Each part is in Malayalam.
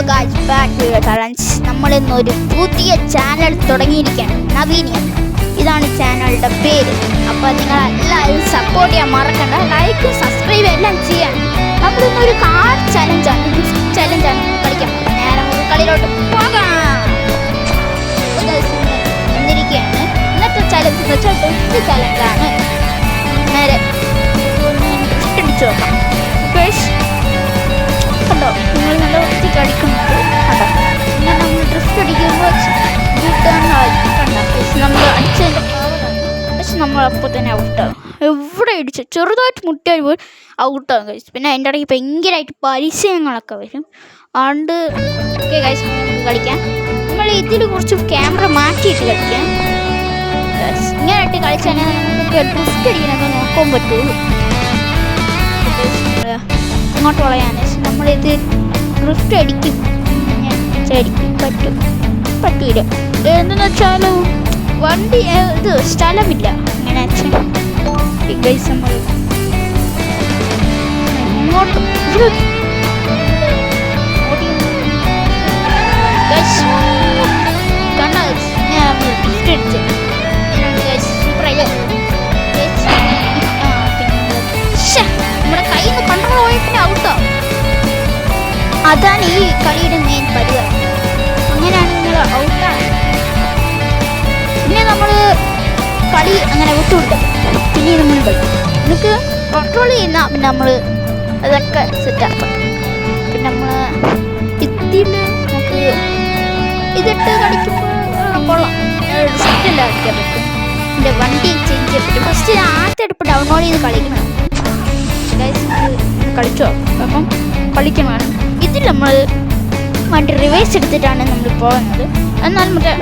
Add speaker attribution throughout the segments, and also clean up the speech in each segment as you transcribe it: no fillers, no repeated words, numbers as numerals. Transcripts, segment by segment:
Speaker 1: Guys, back to your talents. നമ്മൾ ഇന്നൊരു പുതിയ ചാനൽ തുടങ്ങിയിരിക്കുകയാണ്, നവീനിയം. ഇതാണ് ചാനലിൻ്റെ പേര്. അപ്പോൾ നിങ്ങളെല്ലാവരും സപ്പോർട്ട് ചെയ്യാൻ മറക്കണ്ട. ലൈക്കും സബ്സ്ക്രൈബ് എല്ലാം ചെയ്യാൻ. നമ്മളിന്നൊരു കാർഡ് ചലഞ്ചാണ്, ഗിഫ്റ്റ് ചലഞ്ചാണ് കളിക്കാൻ. നേരെ നമുക്ക് കളിയിലോട്ട് പോകാം. വന്നിരിക്കുകയാണ്. ഇന്നത്തെ ചലഞ്ച് എന്ന് വെച്ചാൽ ഗിഫ്റ്റ് ചലഞ്ചാണ്. നേരെ ഗിഫ്റ്റ് അടിച്ചു നോക്കാം. കണ്ടോ, നിങ്ങൾ നല്ല വൃത്തി കളിക്കുന്നുണ്ട്. കണ്ടോ, പിന്നെ നമ്മൾ ഡ്രിഫ്റ്റ് അടിക്കുമ്പോൾ നമ്മൾ അടിച്ചതിൻ്റെ പക്ഷെ നമ്മൾ അപ്പോൾ തന്നെ ഔട്ടാകും. എവിടെ അടിച്ചു ചെറുതായിട്ട് മുട്ടിയാൽ പോയി ഔട്ടാകും കഴിച്ചു. പിന്നെ അതിൻ്റെ ഇടയ്ക്ക് ഭയങ്കരമായിട്ട് പരിചയങ്ങളൊക്കെ വരും. അതുകൊണ്ട് ഓക്കെ കഴിച്ച് നമുക്ക് കളിക്കാം. നമ്മൾ ഇതിൽ കുറച്ച് ക്യാമറ മാറ്റിയിട്ട് കളിക്കാം. ഇങ്ങനെയായിട്ട് കളിച്ചാൽ നമുക്ക് ഡ്രിഫ്റ്റ് അടിക്കാനൊക്കെ നോക്കാൻ പറ്റുള്ളൂ. ഇങ്ങോട്ട് വളയാൻ നമ്മളിത് ഡ്രിഫ്റ്റ് അടിക്കും പറ്റൂല. എന്തെന്ന് വെച്ചാൽ വണ്ടി ഇത് സ്ഥലമില്ല. അങ്ങനെ നമ്മൾ ഇങ്ങോട്ട് കണ്ട ഡ്രിഫ്റ്റ് അടിച്ച് നമ്മുടെ കയ്യിൽ നിന്ന് കണ്ട്രോൾ പോയിട്ട് ഔട്ടാവും. അതാണ് ഈ കളിയുടെ മെയിൻ പരിപാടി. അങ്ങനെയാണ് നിങ്ങൾ ഔട്ടാണ്. പിന്നെ നമ്മൾ കളി അങ്ങനെ വിട്ടുവിട്ടത്. പിന്നെ നമ്മൾ കളി നമുക്ക് കൺട്രോൾ ചെയ്യുന്ന പിന്നെ നമ്മൾ അതൊക്കെ സെറ്റാക്കും. പിന്നെ നമ്മൾ ഇതിൽ നമുക്ക് ഇതിട്ട് കളിക്കുമ്പോൾ കൊള്ളാം, സെറ്റല്ല കളിക്കാൻ പറ്റും. എൻ്റെ വണ്ടി ചേഞ്ച് ചെയ്യാൻ പറ്റും. ഫസ്റ്റ് ആദ്യം എടുപ്പ് ഡൗൺലോഡ് ചെയ്ത് കളിക്കണം. കളിച്ചോ അപ്പം കളിക്കണം. ഇതിൽ നമ്മൾ വണ്ടി റിവേഴ്സ് എടുത്തിട്ടാണ് നമ്മൾ പോകുന്നത്. എന്നാൽ മറ്റേ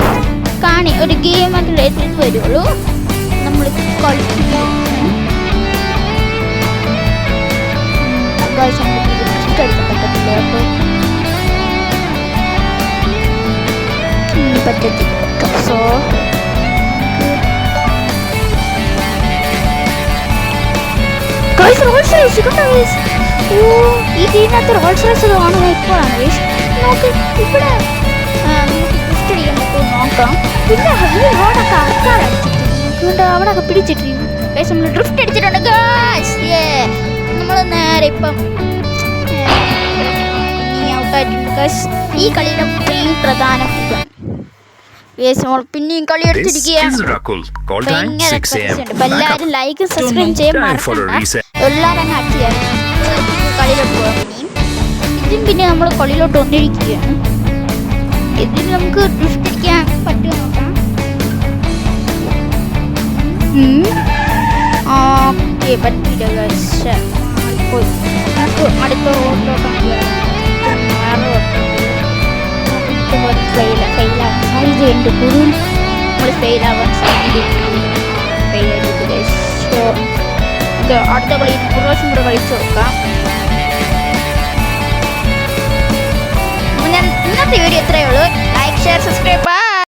Speaker 1: ഒരു ഗെയിമായിട്ടുള്ള ഇത് വരുള്ളൂ. നമ്മൾ കളിക്കുമ്പോൾ കളിക്കാൻ പറ്റത്തില്ല. അപ്പോൾ പറ്റത്തില്ല. സോ ഈ ഗെയിമിനകത്ത് റോൾസ് റോയ്സ് കാണുന്നത് ഇപ്പോഴാണ്. നമുക്ക് ഇവിടെ നമുക്ക് ഗിഫ്റ്റ് അടിക്കാൻ പറ്റുമോ നോക്കാം. പിന്നെ ഈ റോഡൊക്കെ ആൾക്കാർ അടിച്ചിട്ടുണ്ട്, അവിടെയൊക്കെ പിടിച്ചിട്ടിരിക്കും. ഗൈസ് നമ്മൾ ഡ്രിഫ്റ്റ് അടിച്ചിട്ടുണ്ട്. നമ്മൾ നേരെ ഇപ്പം ഇനി ഔട്ടായിട്ടുണ്ട്. ഗൈസ് ഈ കളിയുടെ മെയിൻ പ്രധാനം ഇതാണ്. പിന്നെയും കളി എടുത്തിരിക്കുകയാണ്. എല്ലാവരും ലൈക്ക് സബ്സ്ക്രൈബ് ചെയ്യാൻ മറക്കണ്ട. എല്ലാവരും അടിയാണ് കളിയിലോട്ട് പോകാൻ. ഇതും പിന്നെ നമ്മൾ കളിയിലോട്ട് വന്നിരിക്കുകയാണ്. ഇതിൽ നമുക്ക് ഡ്രിഫ്റ്റ് അടിക്കാൻ പറ്റുമോ നോക്കാം. ഓക്കെ പറ്റില്ല. നമുക്ക് അടുത്ത റോഡിലോട്ട് സാധ്യതയുണ്ട്. കൂടുതൽ നമ്മൾ ഫെയിലാവാൻ സാധ്യതയുണ്ട്. അടുത്ത കളി പ്രാവശ്യം കൂടെ കളിച്ചു നോക്കാം. ഇന്നത്തെ വീഡിയോ ഇത്രയേ ഉള്ളൂ. Like, share, subscribe.